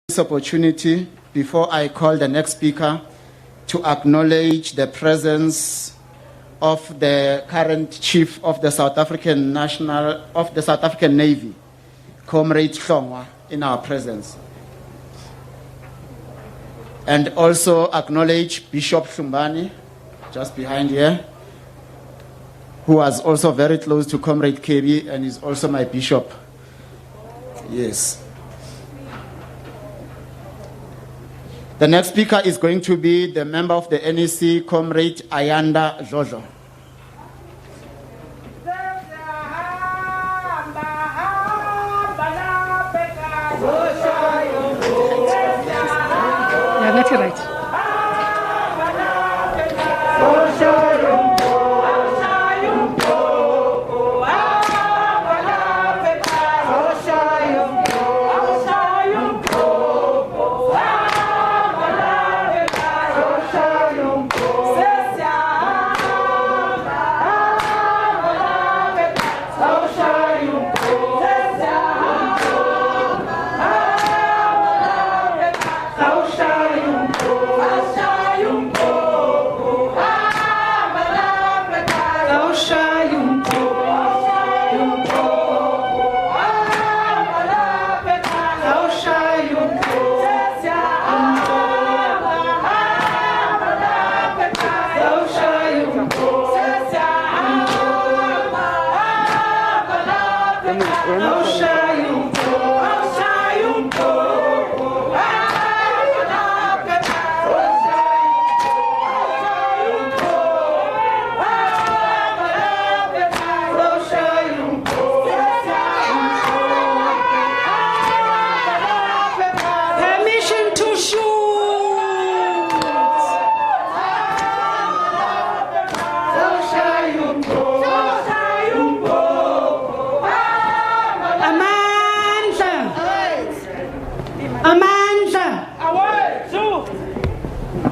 This opportunity, before I call the next speaker, to acknowledge the presence of the current chief of the South African Navy, Comrade Hlongwa, in our presence. And also acknowledge Bishop Shumbani, just behind here, who was also very close to Comrade Kebby and is also my bishop. Yes. The next speaker is going to be the member of the NEC, Comrade Ayanda Dlodlo. Yeah, get it right.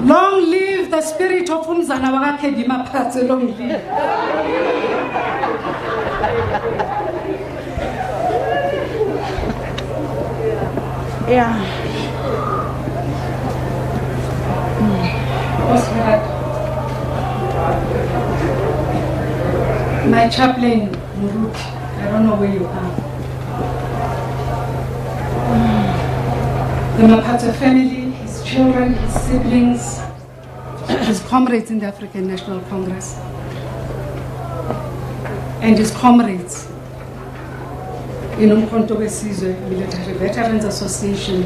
Long live the spirit of Kebby Maphatsoe, long live. Yeah. My chaplain, Muruk, I don't know where you are. The Maphatsoe family, his children, his siblings, his comrades in the African National Congress, and his comrades in Umkhonto weSizwe Military Veterans Association,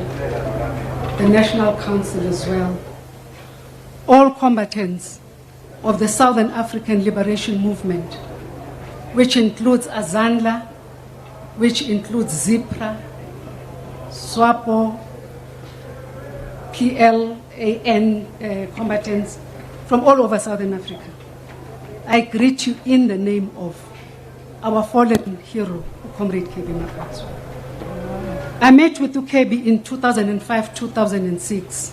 the National Council as well, all combatants of the Southern African Liberation Movement, which includes Azandla, which includes ZIPRA, SWAPO, PLAN combatants from all over Southern Africa. I greet you in the name of our fallen hero, Comrade Kebby Maphatsoe. I met with Kebby in 2005-2006.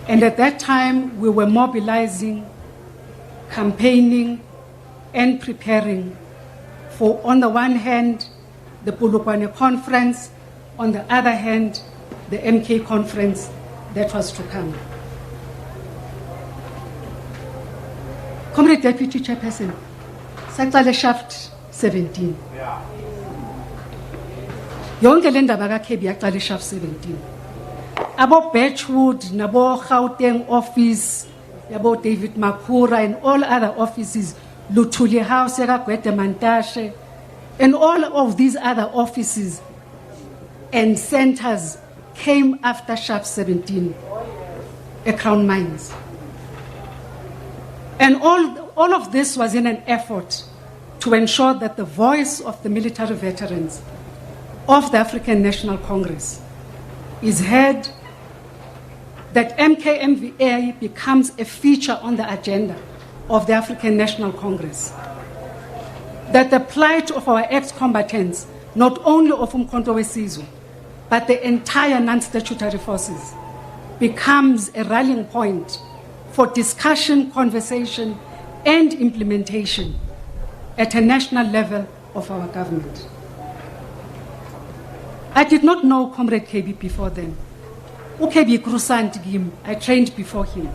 And at that time, we were mobilizing, campaigning, and preparing for, on the one hand, the Polokwane Conference, on the other hand, the MK Conference that was to come. Comrade Deputy Chairperson, Saqale Shaft 17. Yonke le ndaba kaKebby yaqala Shaft 17. Abo Birchwood, nabo Gauteng office, yabo David Makura and all other offices, Luthuli House, Gwede Mantashe, and all of these other offices and centers came after Shaft 17, at Crown Mines. And all of this was in an effort to ensure that the voice of the military veterans of the African National Congress is heard, that MKMVA becomes a feature on the agenda of the African National Congress, that the plight of our ex-combatants, not only of Umkhonto weSizwe, but the entire non-statutory forces, becomes a rallying point for discussion, conversation, and implementation at a national level of our government. I did not know Comrade Kebby before then. Kebby Krusant Gim, I trained before him.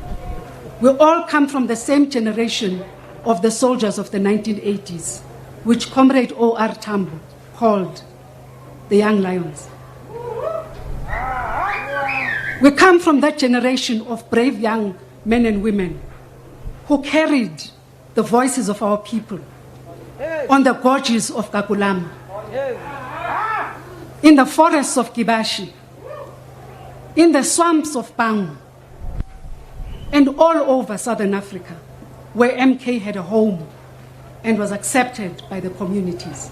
We all come from the same generation of the soldiers of the 1980s, which Comrade O.R. Tambo called the Young Lions. We come from that generation of brave young men and women who carried the voices of our people on the gorges of Kakulama, in the forests of Kibashi, in the swamps of Pangu, and all over Southern Africa, where MK had a home and was accepted by the communities.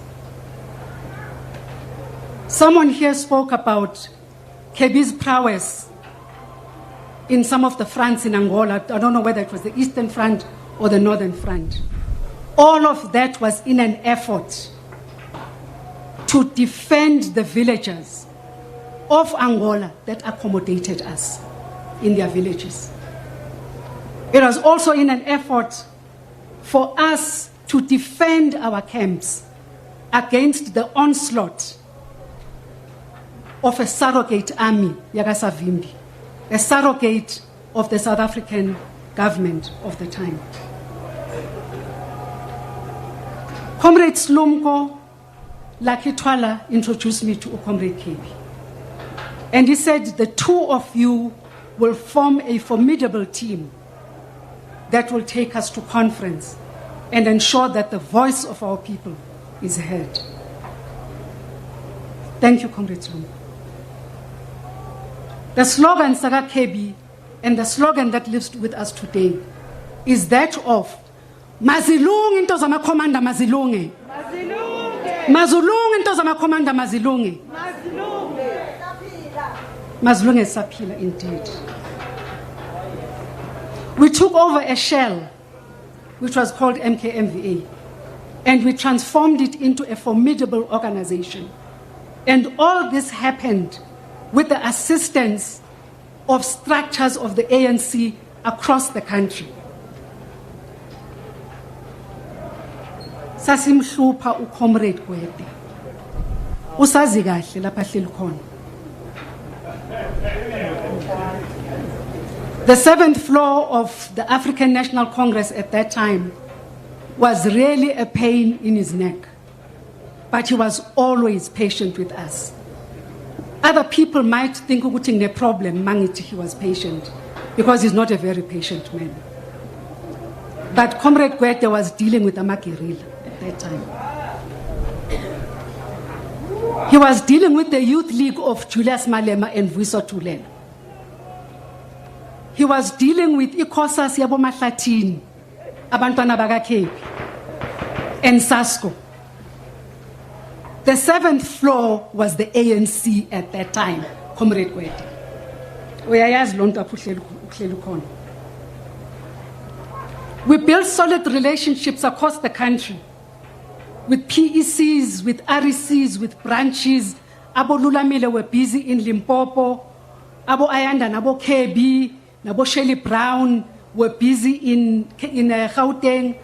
Someone here spoke about Kebby's prowess in some of the fronts in Angola. I don't know whether it was the Eastern Front or the Northern Front. All of that was in an effort to defend the villagers of Angola that accommodated us in their villages. It was also in an effort for us to defend our camps against the onslaught of a surrogate army, Yagasavimbi, a surrogate of the South African government of the time. Comrade Slumko Lakitwala introduced me to Comrade Kebby. And he said, the two of you will form a formidable team that will take us to conference and ensure that the voice of our people is heard. Thank you, Comrade Slumko. The slogan Saga Kebby and the slogan that lives with us today is that of Mazilung into zama komanda mazilunge. Mazilung into zama komanda mazilunge. Mazilunge sapila indeed. We took over a shell which was called MKMVA, and we transformed it into a formidable organization. And all this happened with the assistance of structures of the ANC across the country. Sasimhlupha uComrade Gwede. Usazi kahle lapha hleli khona. The 7th floor of the African National Congress at that time was really a pain in his neck, but he was always patient with us. Other people might think ukuthi ngine problem mangithi he was patient, because he's not a very patient man. But Comrade Gwede was dealing with a guerrilla at that time. He was dealing with the Youth League of Julius Malema and Vuyiswa Thulela. He was dealing with ikhosas yabo Mahlatini, abantwana bakaKebi, and SASCO. The 7th floor was the ANC at that time, Comrade Gwede. Uyayazi lonto apho uhleli khona. We built solid relationships across the country with PECs, with RECs, with branches. Abo Lulamile were busy in Limpopo. Abo Ayanda, Nabo Kebby, Nabo Shelley Brown were busy in Gauteng.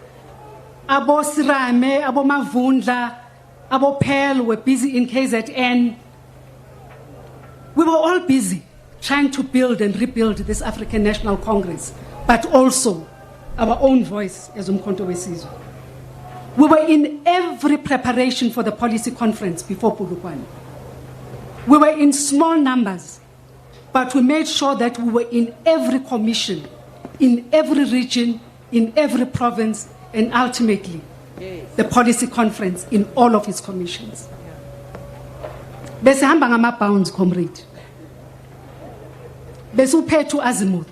Abo Sirame, Abo Mavundla, Abo Pearl were busy in KZN. We were all busy trying to build and rebuild this African National Congress, but also our own voice as Umkhonto weSizwe. We were in every preparation for the policy conference before Polokwane. We were in small numbers, but we made sure that we were in every commission, in every region, in every province, and ultimately the policy conference in all of its commissions. Besihamba ngama-bounds, comrade. Besuphethe azimuth.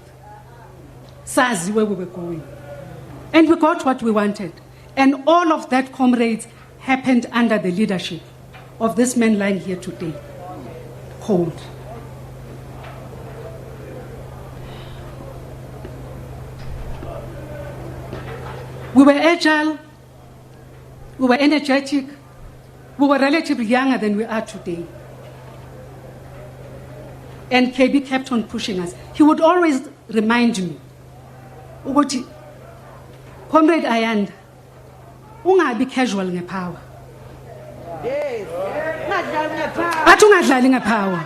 Sazi where we were going. And we got what we wanted. And all of that, comrades, happened under the leadership of this man lying here today, cold. We were agile, we were energetic, we were relatively younger than we are today. And Kebby kept on pushing us. He would always remind me, ukuthi, Comrade Ayanda, ungabi casual ngepower. Yes. Athi ungadlali ngepower.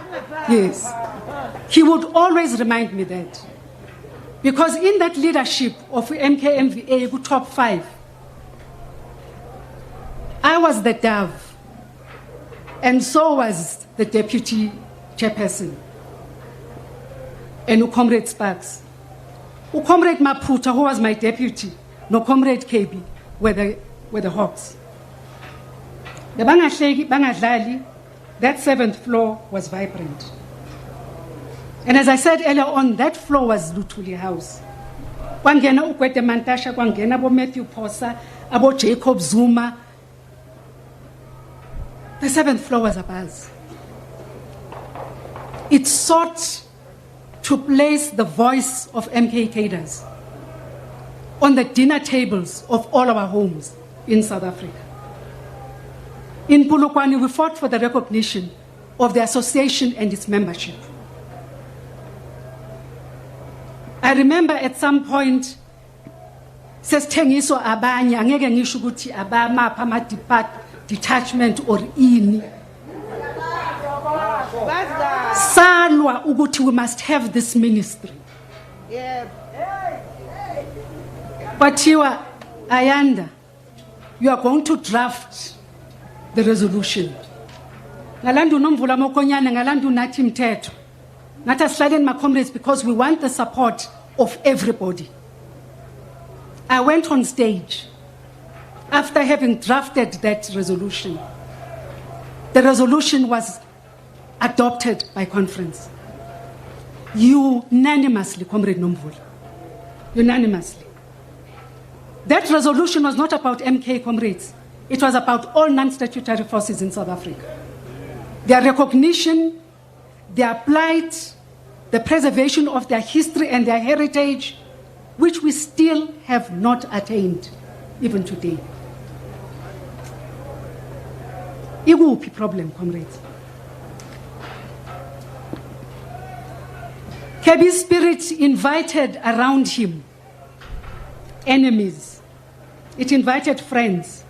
Yes. He would always remind me that. Because in that leadership of MKMVA, who top 5, I was the dove, and so was the deputy chairperson, and Comrade Sparks. Comrade Maphatsoe, who was my deputy, no Comrade Kebby, were the Hawks. The Bangadlali, that 7th floor was vibrant. And as I said earlier on, that floor was Thuthukile House. Kwangena uGwede Mantasha, kwangena abo Matthew Phosa, abo Jacob Zuma. The 7th floor was abuzz. It sought to place the voice of MK cadres on the dinner tables of all our homes in South Africa. In Polokwane, we fought for the recognition of the association and its membership. I remember at some point, sesithengiswa abanye angeke ngisho ukuthi abamapha ama detachment or ini. Salwa ukuthi we must have this ministry. But you are Ayanda, you are going to draft the resolution. Ngalandu nomvula mokonyane, ngalandu nathi mthetho. Not as silent my comrades, because we want the support of everybody. I went on stage after having drafted that resolution. The resolution was adopted by conference. Unanimously, Comrade Nomvula. Unanimously. That resolution was not about MK comrades. It was about all non-statutory forces in South Africa. Their recognition, their plight, the preservation of their history and their heritage, which we still have not attained, even today. Ikuphi problem, comrades? Kebby's spirit invited around him enemies. It invited friends.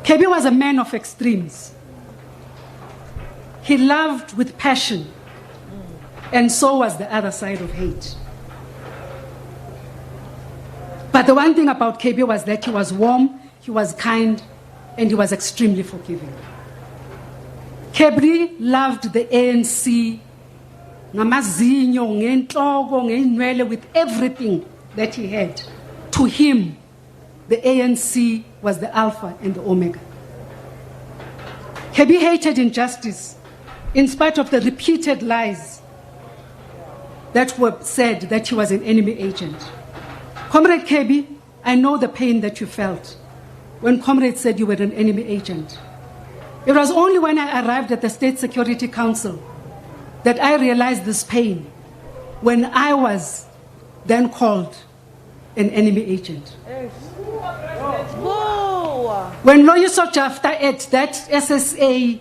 Kebby was a man of extremes. He loved with passion, and so was the other side of hate. But the one thing about Kebby was that he was warm, he was kind, and he was extremely forgiving. Kebby loved the ANC, ngamazinyo, ngenhloko, ngenwele, with everything that he had. To him, the ANC was the alpha and the omega. Kebby hated injustice in spite of the repeated lies that were said that he was an enemy agent. Comrade Kebby, I know the pain that you felt when comrades said you were an enemy agent. It was only when I arrived at the State Security Council that I realized this pain, when I was then called an enemy agent. When Loyiso Jafta at that SSA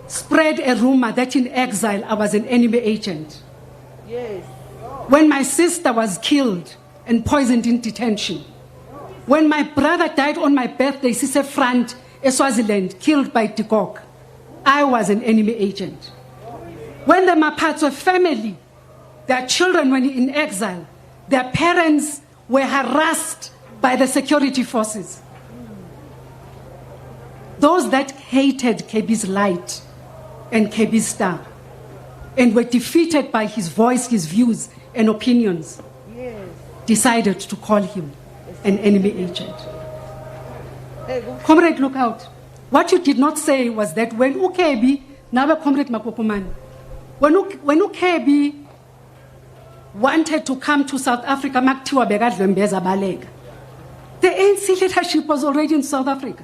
spread a rumor that in exile I was an enemy agent. Yes. When my sister was killed and poisoned in detention. When my brother died on my birthday, Sise Front, Swaziland, killed by de Kock, I was an enemy agent. When the Maphatsoe family, their children were in exile, their parents were harassed by the security forces. Those that hated Kebby's light and Kebby's star and were defeated by his voice, his views and opinions, decided to call him an enemy agent. Comrade, look out. What you did not say was that when Kebby, now Comrade Makokomane, when Kebby wanted to come to South Africa, the ANC leadership was already in South Africa.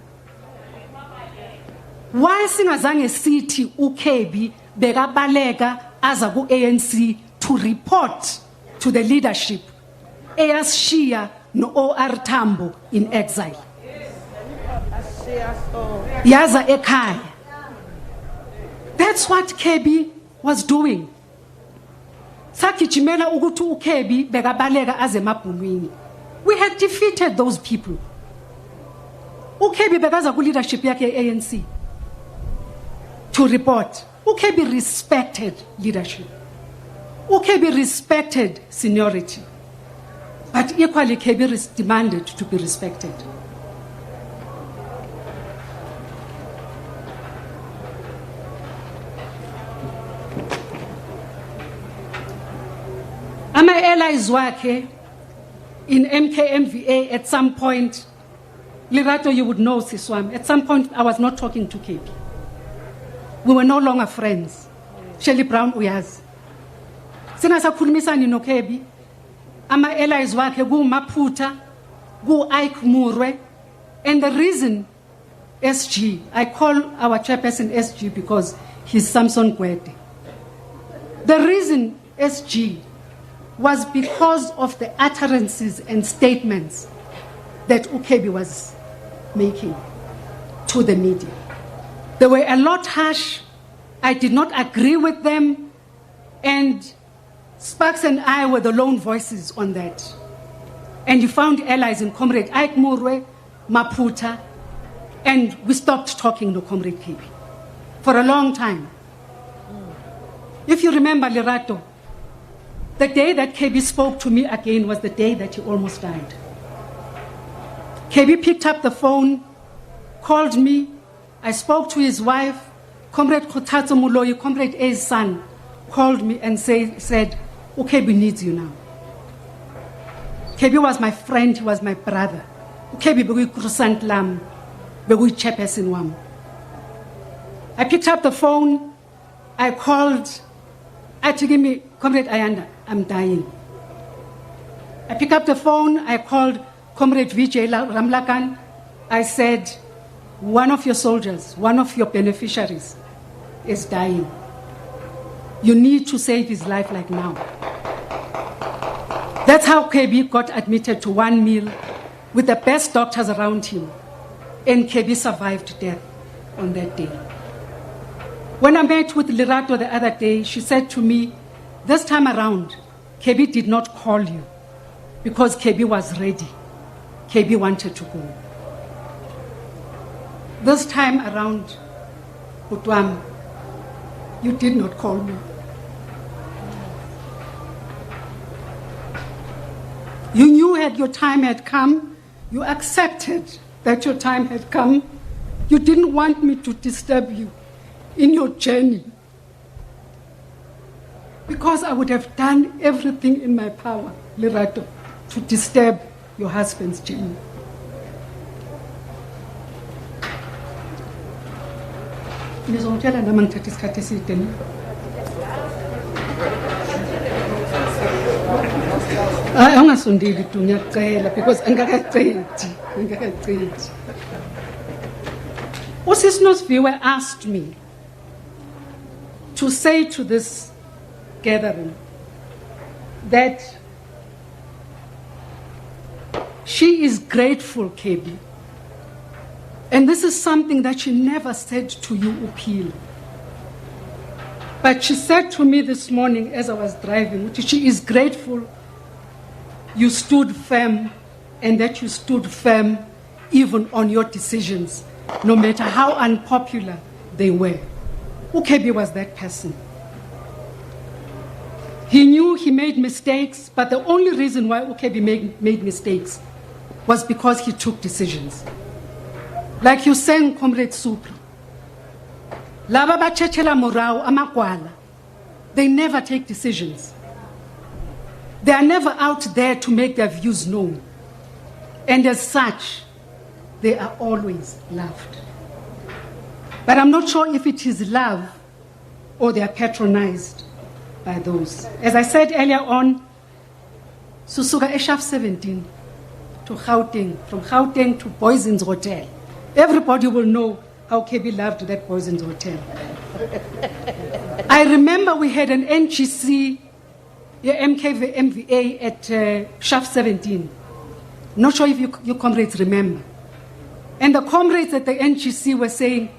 Why singazange sithi uKebby bekabaleka aza ku ANC to report to the leadership eyashiya no OR Tambo in exile? Yaza ekhaya. That's what Kebby was doing. Sakijimela ukuthi uKebby bekabaleka aze emabhumini. We had defeated those people. uKebby bekaza ku leadership yakhe ANC. to report. Kebby respected leadership. Kebby respected seniority. But equally, Kebby demanded to be respected. Ama allies wakhe in MKMVA at some point, Lerato, you would know, Siswam, at some point I was not talking to Kebby. We were no longer friends. Shelley Brown uyazi. Sinasakhulumisana no Kebby. Ama allies wakhe ku Maphuta, ku Ike Murwe, and the reason SG, I call our chairperson SG because he's Samson Gwede. The reason SG was because of the utterances and statements that Kebby was making to the media. They were a lot harsh. I did not agree with them, and Sparks and I were the lone voices on that. And you found allies in Comrade Ike Murwe, Maphuta, and we stopped talking to Comrade Kebby for a long time. If you remember, Lerato, the day that Kebby spoke to me again was the day that he almost died. Kebby picked up the phone, called me. I spoke to his wife. Comrade Kgothatso Moloi, Comrade A's son, called me and said, Kebby needs you now. Kebby was my friend, he was my brother. Kebby bewi krusant lam, bewi chairperson wam. I picked up the phone, I called, I told him, Comrade Ayanda, I'm dying. I picked up the phone, I called Comrade Vijay Ramlakan. I said, one of your soldiers, one of your beneficiaries is dying. You need to save his life like now. That's how Kebby got admitted to one meal with the best doctors around him. And Kebby survived death on that day. When I met with Lerato the other day, she said to me, this time around, Kebby did not call you because Kebby was ready. Kebby wanted to go. This time around, Putwam, you did not call me. You knew that your time had come. You accepted that your time had come. You didn't want me to disturb you in your journey, because I would have done everything in my power, Lerato, to disturb your husband's journey. Ngizongitshela nami ngithatha isikhathi eside ne. Hayi ungasondeli du ngiyacela because angakaqedi. Usisi Nosiviwe asked me to say to this gathering that she is grateful, Kebby. And this is something that she never said to you, Upil. But she said to me this morning as I was driving, she is grateful you stood firm, and that you stood firm even on your decisions, no matter how unpopular they were. Kebby was that person. He knew he made mistakes, but the only reason why Kebby made mistakes was because he took decisions. Like you sang, Comrade Supra, Laba bachechela morao amakwala. They never take decisions. They are never out there to make their views known. And as such, they are always loved. But I'm not sure if it is love or they are patronized by those. As I said earlier on, Susuka Eshaf 17 to Gauteng, from Gauteng to Poison's Hotel. Everybody will know how Kebby loved that Poison's Hotel. I remember we had an NGC, MVA at Shaft 17. Not sure if you comrades remember. And the comrades at the NGC were saying,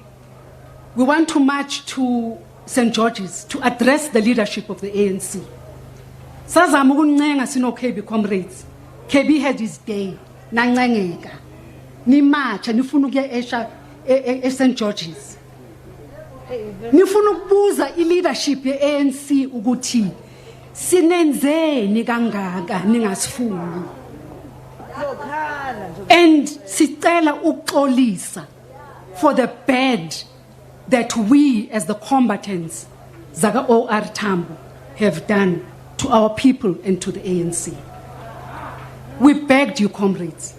we want to march to St. George's to address the leadership of the ANC. Sazama ukuncenga sino Kebby comrades. Kebby had his day. Nangengeka. Ni march nifuna ukuya St. George's. Ngifuna ukubuza i-leadership ye-ANC ukuthi sinenzeni kangaka ningasifuni. And sicela ukuxolisa for the bad that we as the combatants Zaka OR Tambo have done to our people and to the ANC. We begged you, comrades,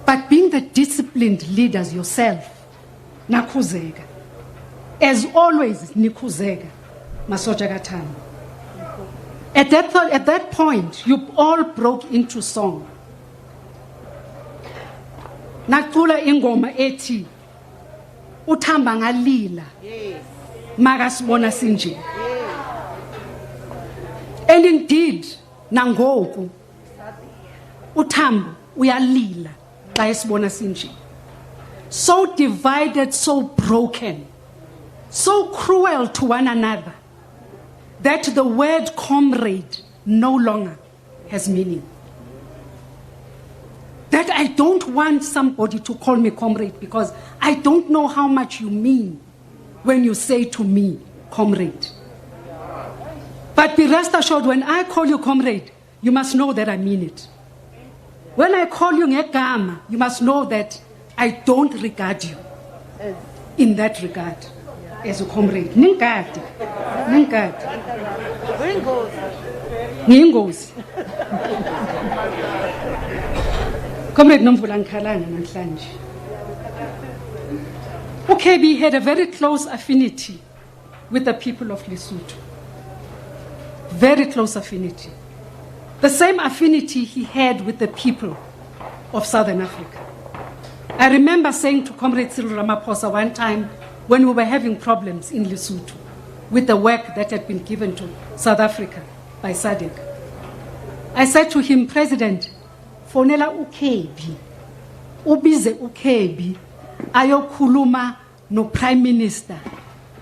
but being the disciplined leaders yourself, nakuzega. As always, nikuzega, masoja gatana. At that point, you all broke into song. Nakula ingoma eti, utamba ngalila, magasibona sinje. And indeed, nangoku, utambo uyalila, bayasibona sinje. So divided, so broken, so cruel to one another, that the word comrade no longer has meaning. That I don't want somebody to call me comrade because I don't know how much you mean when you say to me, comrade. But be rest assured, when I call you comrade, you must know that I mean it. When I call you ngegama, you must know that I don't regard you in that regard as a comrade. Ningadi. Ngingozi. Comrade Nomvula Nkhalana namhlanje. Kebby had a very close affinity with the people of Lesotho. Very close affinity. The same affinity he had with the people of Southern Africa. I remember saying to Comrade Cyril Ramaphosa one time when we were having problems in Lesotho with the work that had been given to South Africa by SADC. I said to him, President, fonela uKebby, ubize uKebby, ayokhuluma no Prime Minister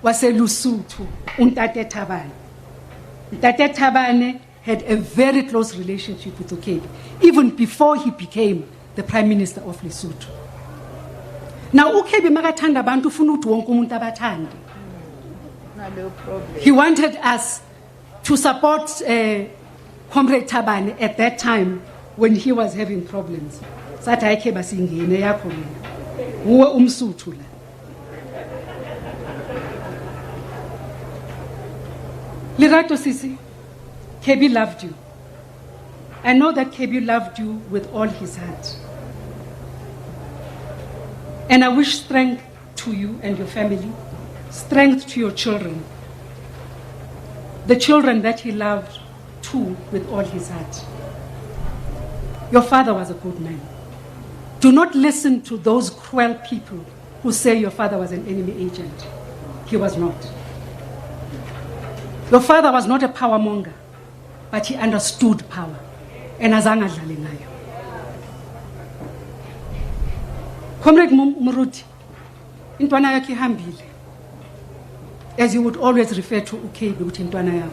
wase Lesotho, uNtate Thabane. Ntate Thabane had a very close relationship with uKebby, even before he became the Prime Minister of Lesotho. Now uKebby makathanda abantu ufuna ukuthi wonke umuntu abathande. No problem. He wanted us to support Comrade Thabane at that time when he was having problems. Sathi ayikhe basingene yakho mina. Uwe umsuthu la. Lirato Sisi, Kebby loved you. I know that Kebby loved you with all his heart. And I wish strength to you and your family, strength to your children, the children that he loved too with all his heart. Your father was a good man. Do not listen to those cruel people who say your father was an enemy agent. He was not. Your father was not a power monger, but he understood power. And azange adlale ngayo. Comrade Muruti, intwana yakhe ihambile. As you would always refer to uKebby ukuthi intwana yakho.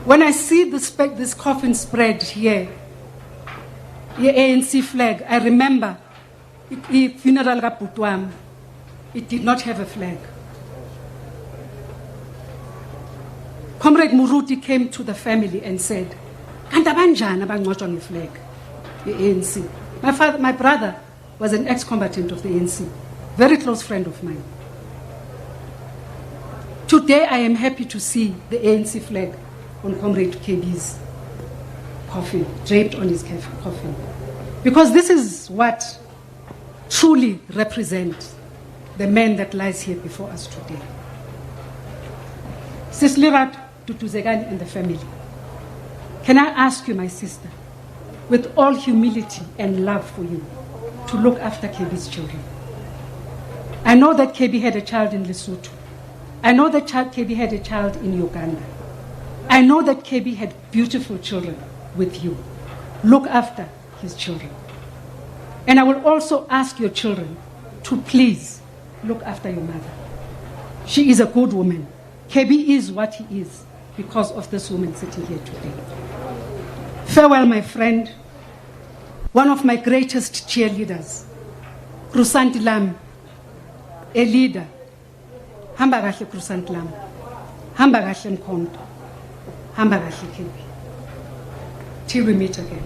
When I see this coffin spread here, the ANC flag, I remember the funeral ka bhuti wami, it did not have a flag. Comrade Muruti came to the family and said, "Kanti abanjani abangcwatshwa ngeflag, the ANC." My brother was an ex-combatant of the ANC, very close friend of mine. Today I am happy to see the ANC flag on Comrade Kebby's coffin, draped on his coffin. Because this is what truly represents the man that lies here before us today. Sis Lirat Thuthukile and the family, can I ask you, my sister, with all humility and love for you, to look after Kebby's children? I know that Kebby had a child in Lesotho. I know that Kebby had a child in Uganda. I know that Kebby had beautiful children with you. Look after his children. And I will also ask your children to please look after your mother. She is a good woman. Kebby is what he is because of this woman sitting here today. Farewell, my friend, one of my greatest cheerleaders, Rusanti Lam, a leader. Hamba kahle Krusantlam. Hamba kahle Mkhonto. Hamba kahle Kebby. Till we meet again.